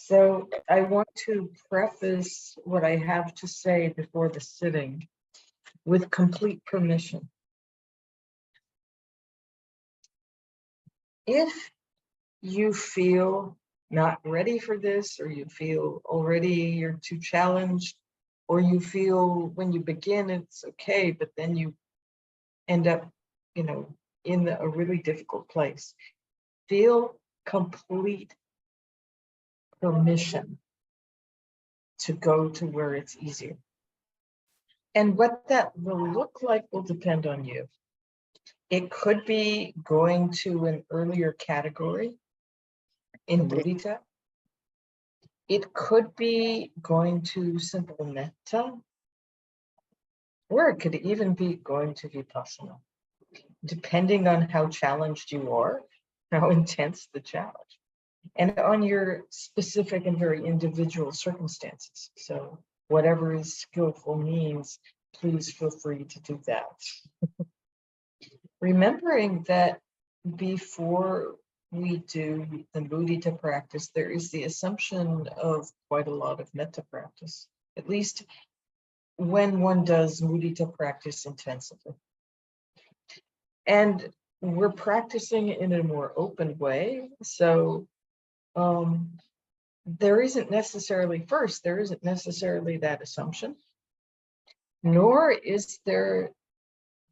So I want to preface what I have to say before the sitting with complete permission. If you feel not ready for this, or you feel already you're too challenged, or you feel when you begin it's okay, but then you end up, in a really difficult place, feel complete permission to go to where it's easier. And what that will look like will depend on you. It could be going to an earlier category in Mudita. It could be going to simple metta, or it could even be going to Vipassana, depending on how challenged you are, how intense the challenge, and on your specific and very individual circumstances. So whatever is skillful means, please feel free to do that. Remembering that before we do the mudita practice, there is the assumption of quite a lot of metta practice, at least when one does mudita practice intensively. And we're practicing in a more open way. So there isn't necessarily that assumption, nor is there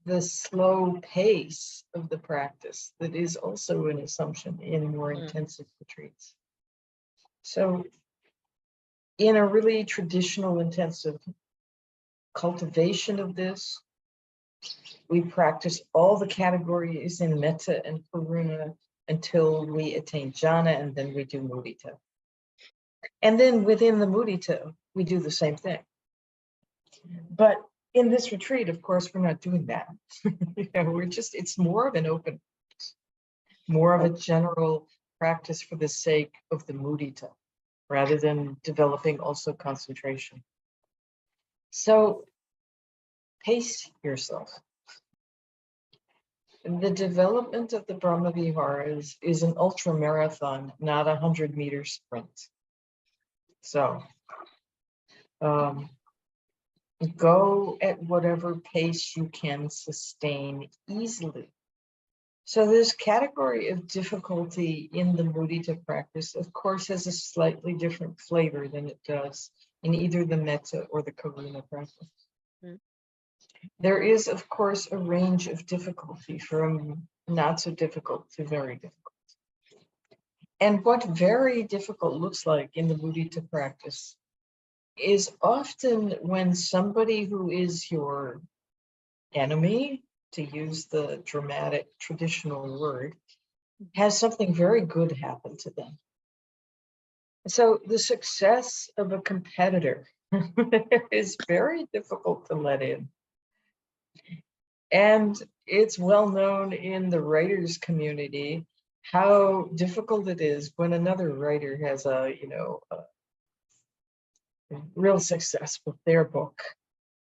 the slow pace of the practice that is also an assumption in more intensive retreats. So in a really traditional intensive cultivation of this, we practice all the categories in metta and karuna until we attain jhana, and then we do mudita. And then within the mudita, we do the same thing. But in this retreat, of course, we're not doing that. It's more of an open, more of a general practice for the sake of the mudita, rather than developing also concentration. So pace yourself. The development of the Brahma Viharas is an ultra marathon, not a 100-meter sprint. So go at whatever pace you can sustain easily. So this category of difficulty in the mudita practice, of course, has a slightly different flavor than it does in either the metta or the karuna practice. There is, of course, a range of difficulty from not so difficult to very difficult. And what very difficult looks like in the mudita practice is often when somebody who is your enemy, to use the dramatic traditional word, has something very good happen to them. So the success of a competitor is very difficult to let in. And it's well known in the writers community how difficult it is when another writer has a real success with their book,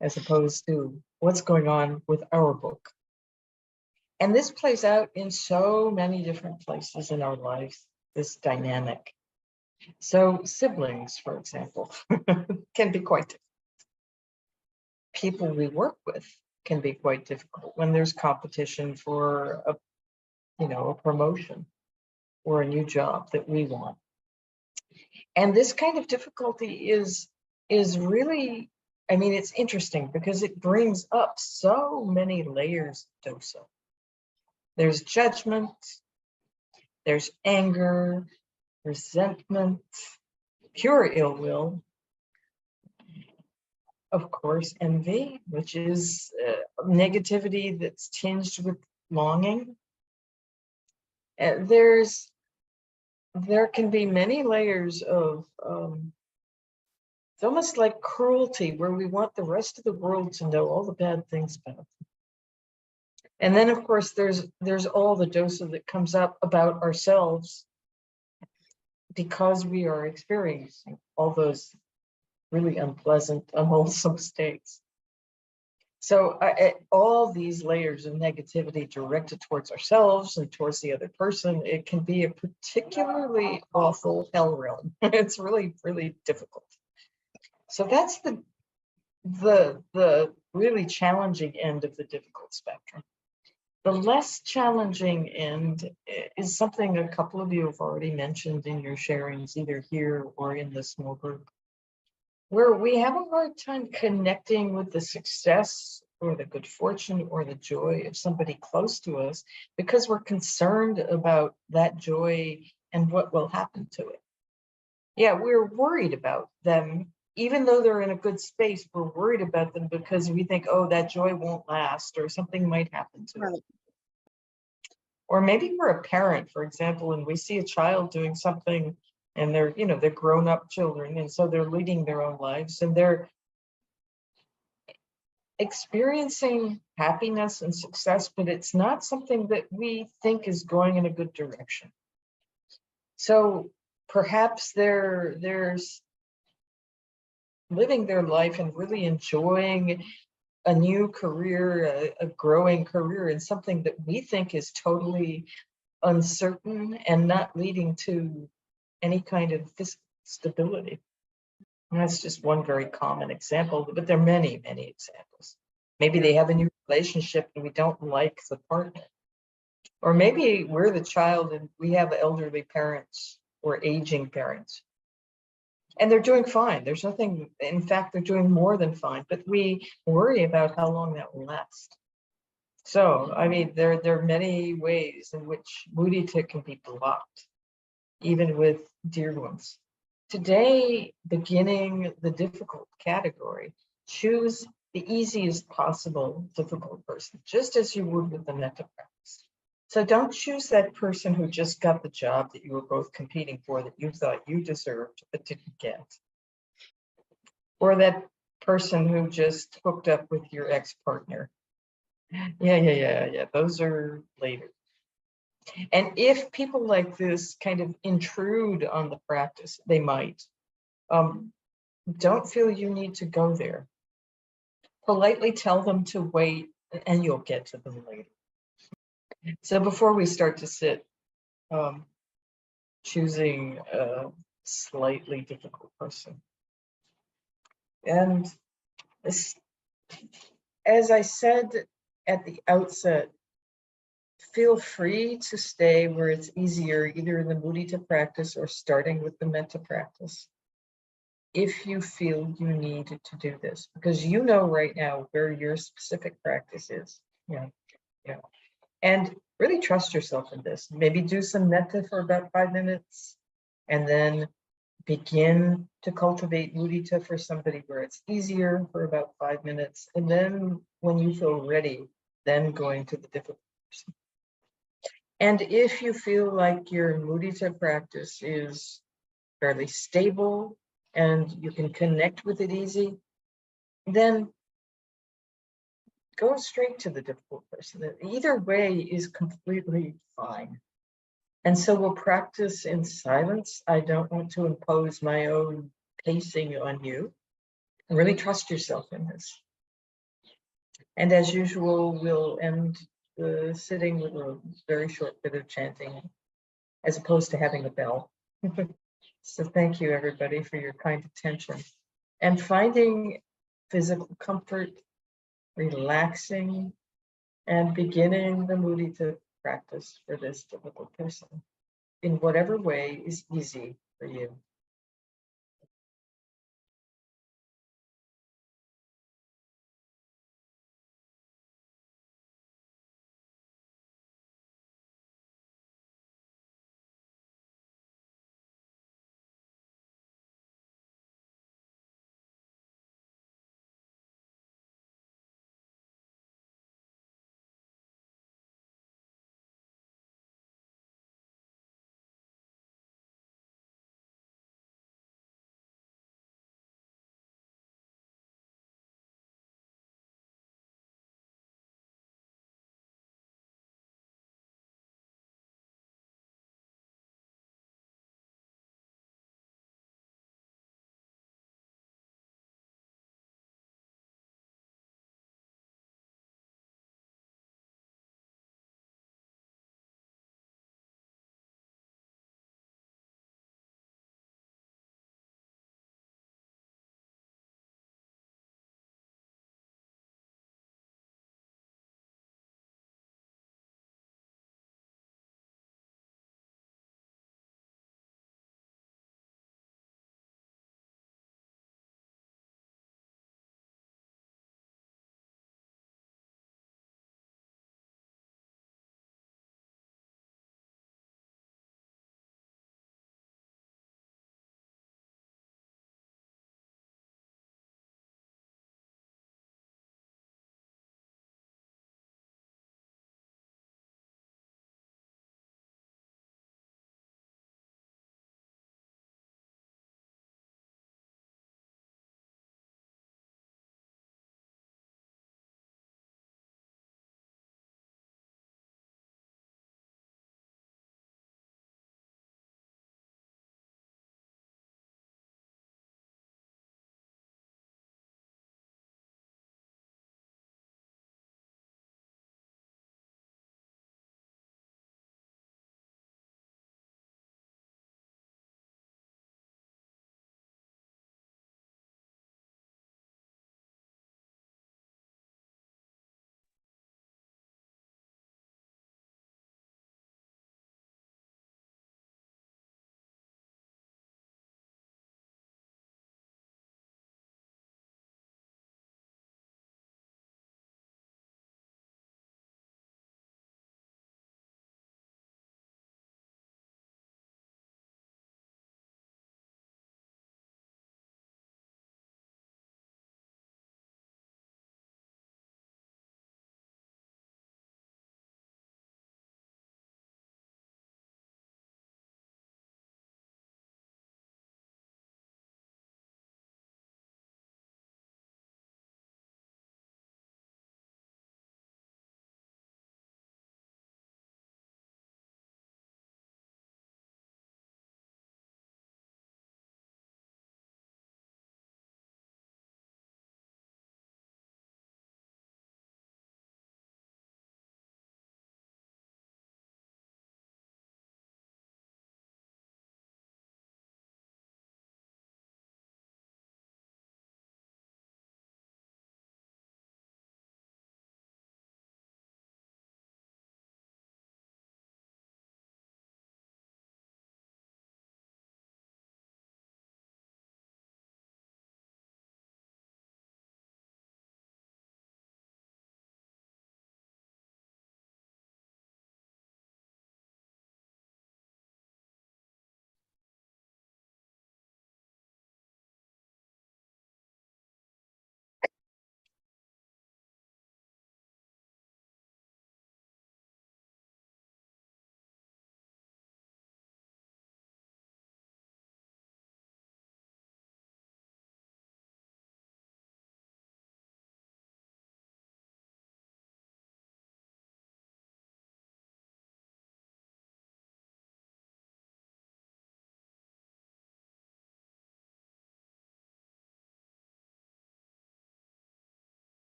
as opposed to what's going on with our book. And this plays out in so many different places in our lives, this dynamic. So siblings, for example, can be quite difficult. People we work with can be quite difficult when there's competition for a promotion or a new job that we want. And this kind of difficulty is really, it's interesting because it brings up so many layers of dosa. There's judgment, there's anger, resentment, pure ill will, of course, envy, which is negativity that's tinged with longing. There can be many layers of, it's almost like cruelty, where we want the rest of the world to know all the bad things about them. And then, of course, there's all the dosa that comes up about ourselves because we are experiencing all those really unpleasant, unwholesome states. So all these layers of negativity directed towards ourselves and towards the other person, it can be a particularly awful hell realm. It's really, really difficult. So that's the really challenging end of the difficult spectrum. The less challenging end is something a couple of you have already mentioned in your sharings, either here or in the small group, where we have a hard time connecting with the success or the good fortune or the joy of somebody close to us because we're concerned about that joy and what will happen to it. Yeah, we're worried about them. Even though they're in a good space, we're worried about them because we think, oh, that joy won't last or something might happen to it. Or maybe we're a parent, for example, and we see a child doing something and they're, they're grown-up children, and so they're leading their own lives and they're experiencing happiness and success, but it's not something that we think is going in a good direction. So perhaps they're living their life and really enjoying a new career, a growing career in something that we think is totally uncertain and not leading to any kind of physical stability. And that's just one very common example, but there are many, many examples. Maybe they have a new relationship and we don't like the partner. Or maybe we're the child and we have elderly parents or aging parents. And they're doing fine. There's nothing, in fact, they're doing more than fine, but we worry about how long that will last. So, I mean, there are many ways in which mudita can be blocked, even with dear ones. Today, beginning the difficult category, choose the easiest possible difficult person, just as you would with the metta practice. So don't choose that person who just got the job that you were both competing for, that you thought you deserved but didn't get. Or that person who just hooked up with your ex-partner. Yeah. Those are later. And if people like this kind of intrude on the practice, they might. Don't feel you need to go there. Politely tell them to wait and you'll get to them later. So before we start to sit, choosing a slightly difficult person. And this, as I said at the outset, feel free to stay where it's easier, either in the mudita practice or starting with the metta practice, if you feel you need to do this, because you know right now where your specific practice is. Yeah. And really trust yourself in this. Maybe do some metta for about 5 minutes, and then begin to cultivate mudita for somebody where it's easier for about 5 minutes. And then when you feel ready, then going to the difficult person. And if you feel like your mudita practice is fairly stable and you can connect with it easy, then go straight to the difficult person. Either way is completely fine. And so we'll practice in silence. I don't want to impose my own pacing on you. Really trust yourself in this. And as usual, we'll end the sitting with a very short bit of chanting, as opposed to having a bell. So thank you, everybody, for your kind attention. And finding physical comfort, relaxing, and beginning the mudita practice for this difficult person in whatever way is easy for you.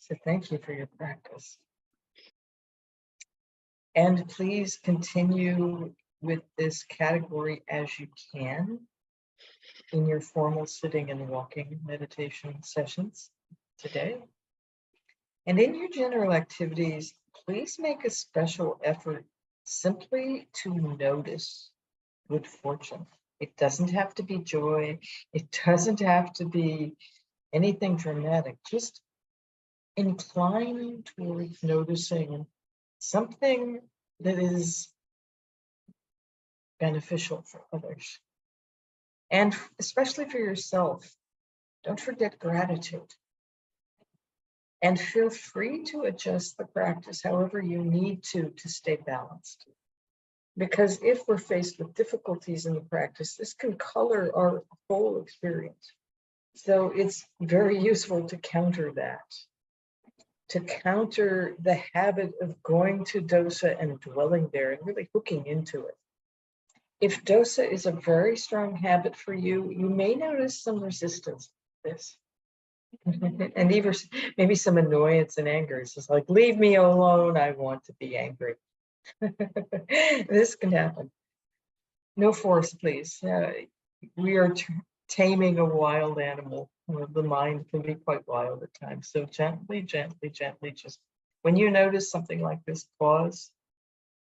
So thank you for your practice. And please continue with this category as you can in your formal sitting and walking meditation sessions today. And in your general activities, please make a special effort simply to notice good fortune. It doesn't have to be joy. It doesn't have to be anything dramatic. Just incline towards noticing something that is beneficial for others. And especially for yourself, don't forget gratitude. And feel free to adjust the practice however you need to stay balanced. Because if we're faced with difficulties in the practice, this can color our whole experience. So it's very useful to counter that, to counter the habit of going to dosa and dwelling there and really hooking into it. If dosa is a very strong habit for you, you may notice some resistance to this. And even maybe some annoyance and anger. It's just like, leave me alone, I want to be angry. This can happen. No force, please. We are taming a wild animal. The mind can be quite wild at times. So gently, gently, gently, just when you notice something like this, pause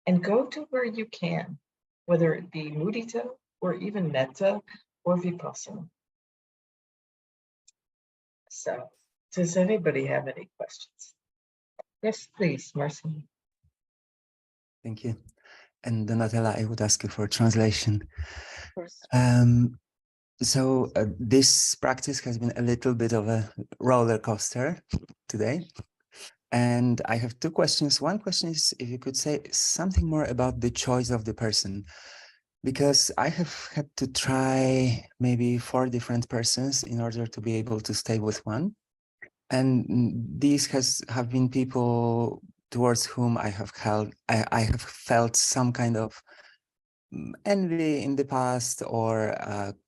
and go to where you can, whether it be mudita or even metta or vipassana. So, does anybody have any questions? Yes, please, Marcy. Thank you. And Donatella, I would ask you for translation. Of course. So this practice has been a little bit of a roller coaster today. And I have two questions. One question is if you could say something more about the choice of the person, because I have had to try maybe 4 different persons in order to be able to stay with one. And these have been people towards whom I have felt some kind of envy in the past or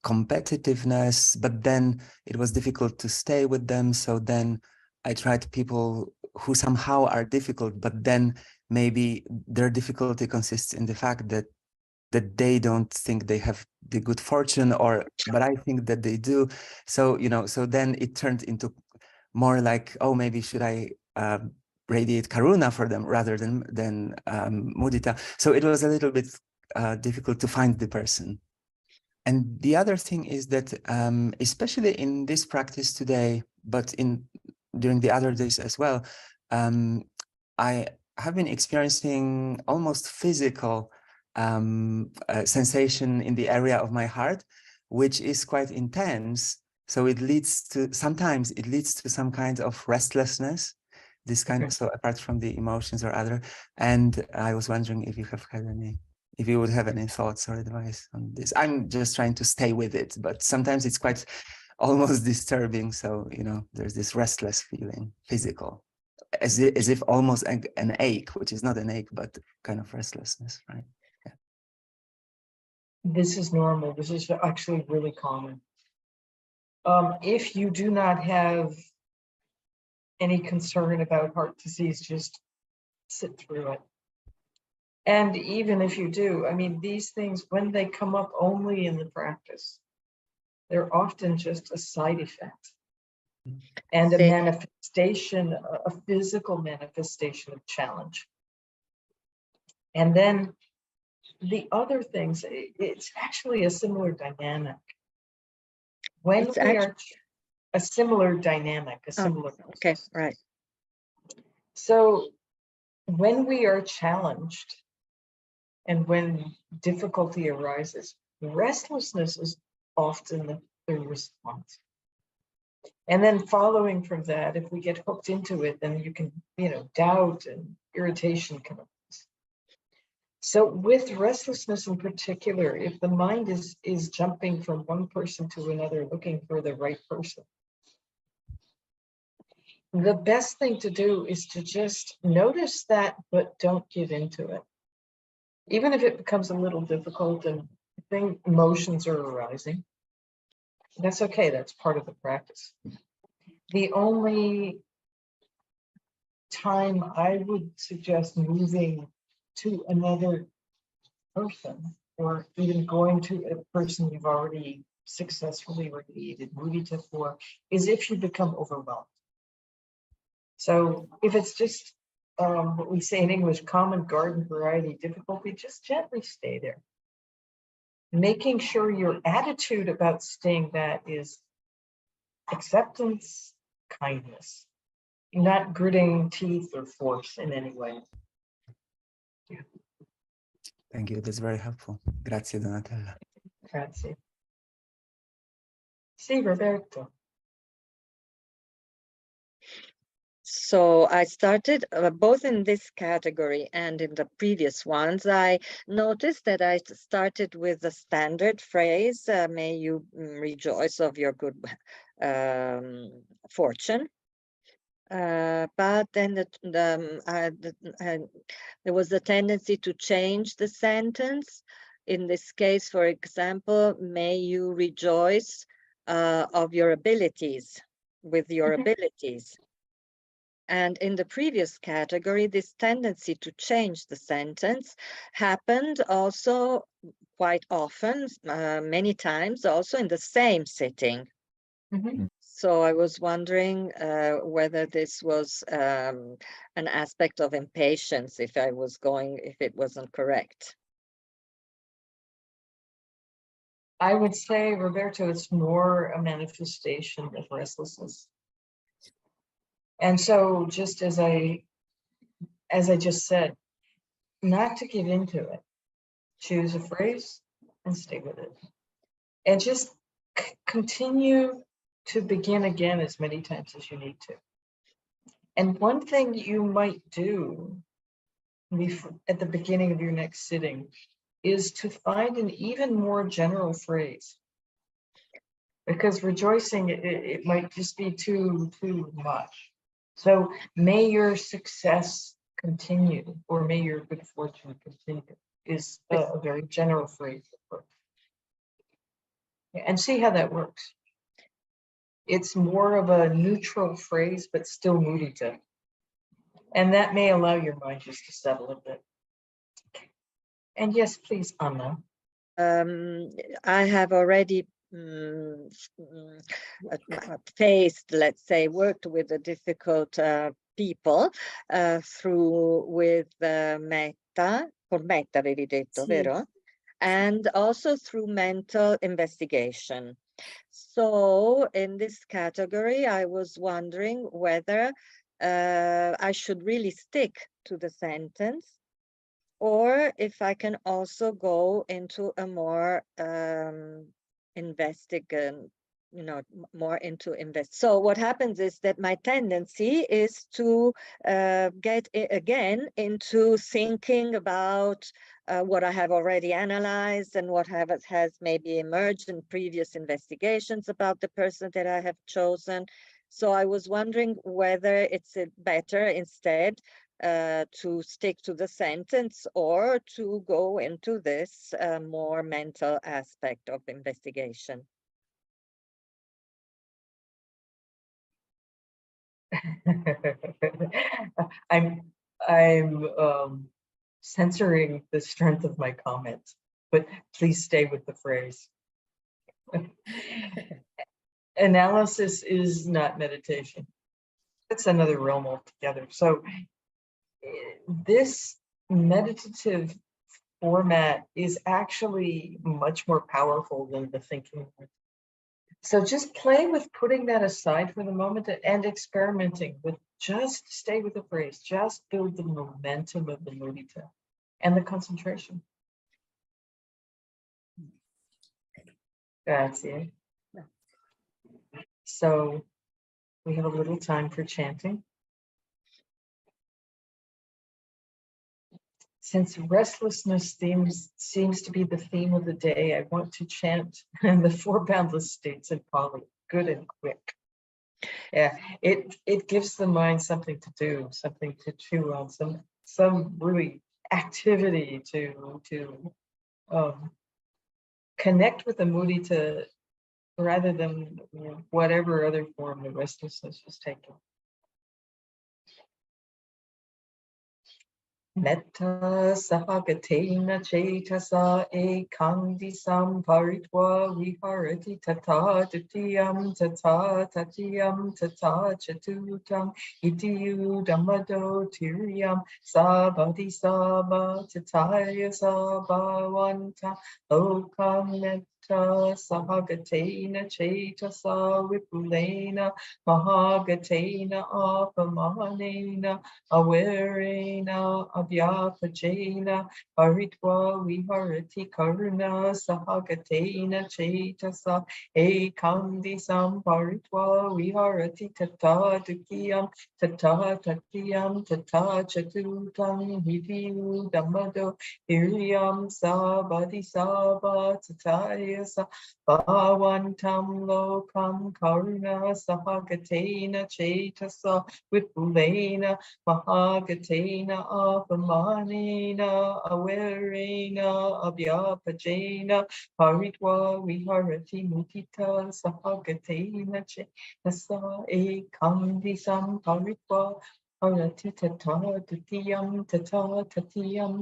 competitiveness, but then it was difficult to stay with them. So then I tried people who somehow are difficult, but then maybe their difficulty consists in the fact that they don't think they have the good fortune, but I think that they do. So, so then it turned into more like, oh, maybe should I radiate karuna for them rather than mudita. So it was a little bit difficult to find the person. And the other thing is that, especially in this practice today, but during the other days as well, I have been experiencing almost physical sensation in the area of my heart, which is quite intense. So sometimes it leads to some kind of restlessness, this kind of, so apart from the emotions or other. And I was wondering if you would have any thoughts or advice on this. I'm just trying to stay with it, but sometimes it's quite almost disturbing. So, there's this restless feeling, physical, as if almost an ache, which is not an ache, but kind of restlessness, right? Yeah. This is normal. This is actually really common. If you do not have any concern about heart disease, just sit through it. And even if you do, I mean, these things, when they come up only in the practice, they're often just a side effect and a manifestation, a physical manifestation of challenge. And then the other things, it's actually a similar dynamic. When we are a similar dynamic, a similar process. Okay, right. So when we are challenged and when difficulty arises, restlessness is often the response. And then following from that, if we get hooked into it, then you can, doubt and irritation can arise. So with restlessness in particular, if the mind is jumping from one person to another, looking for the right person, the best thing to do is to just notice that, but don't give into it. Even if it becomes a little difficult and emotions are arising, that's okay. That's part of the practice. The only time I would suggest moving to another person, or even going to a person you've already successfully radiated mudita for, is if you become overwhelmed. So if it's just what we say in English, common garden variety difficulty, just gently stay there. Making sure your attitude about staying that is acceptance, kindness, not gritting teeth or force in any way. Yeah. Thank you. That's very helpful. Grazie, Donatella. Grazie. Sì, Roberto. So I started both in this category and in the previous ones. I noticed that I started with the standard phrase, may you rejoice of your good fortune. But then there was a tendency to change the sentence. In this case, for example, may you rejoice of your abilities, with your abilities. And in the previous category, this tendency to change the sentence happened also quite often, many times, also in the same sitting. Mm-hmm. So I was wondering whether this was an aspect of impatience, if it wasn't correct. I would say, Roberto, it's more a manifestation of restlessness. And so just as I just said, not to give into it, choose a phrase and stay with it. And just continue to begin again as many times as you need to. And one thing you might do at the beginning of your next sitting is to find an even more general phrase. Because rejoicing, it might just be too much. So may your success continue, or may your good fortune continue, is a very general phrase. And see how that works. It's more of a neutral phrase, but still mudita. And that may allow your mind just to settle a bit. And yes, please, Anna. I have already faced, let's say, worked with the difficult people with metta, con metta avevi detto, Sì. vero? And also through mental investigation. So in this category, I was wondering whether I should really stick to the sentence, or if I can also go into a more more into invest. So what happens is that my tendency is to get again into thinking about what I have already analyzed and what has maybe emerged in previous investigations about the person that I have chosen. So I was wondering whether it's better instead to stick to the sentence, or to go into this more mental aspect of investigation. I'm censoring the strength of my comments, but please stay with the phrase. Analysis is not meditation. It's another realm altogether. So this meditative format is actually much more powerful than the thinking. So just play with putting that aside for the moment and experimenting with, just stay with the phrase, just build the momentum of the mudita and the concentration. Grazie. So we have a little time for chanting. Since restlessness seems to be the theme of the day, I want to chant the four boundless states in Pali, good and quick. Yeah, it gives the mind something to do, something to chew on, some really activity to connect with the mudita rather than whatever other form the restlessness is taking. Metta sahagatena cetasa ekandi samparitva viharati tata tatiyam tata chatutam itiyu dhammado tiriyam sabadi sabha tataya sabhavanta lokam metta sahagatena cetasa vipulena mahagatena apamanena awarena abhyapajena paritva viharati karuna sahagatena cetasa ekandi samparitva viharati tata tatiyam tata chatutam hidyu dhammado hiryam sabadi sabha tataya bhavantam lokam karuna sahagatena cetasa vipulena mahagatena apamanena awarena abhyapajena paritva viharati mudita sahagatena cetasa ekandi samparitva Harati tata tatiyam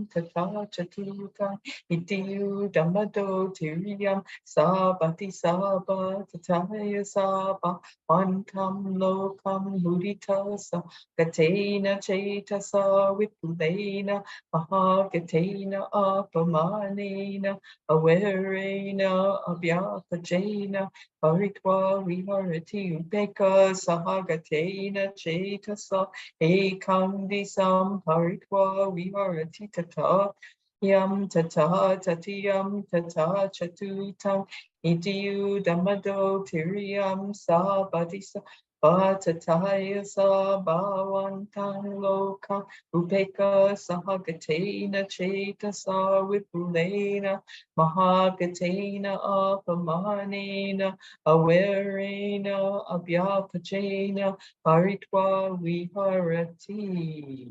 tata chatutam itiyu dhammado tiriyam sabati sabha tataya sabha vantam lokam mudita gatena cetasa vipulena mahagatena apamanena awarena abhyapajena paritva viharati upeka sahagatena cetasa ekandi samparitva viharati tata yam tata tatiyam tata chatutam itiyu dhammado tiriyam sabati Vatataya sabhavantam lokam upeka sahagatena cetasa vipulena mahagatena apamanena awarena abhyapajena paritva viharati.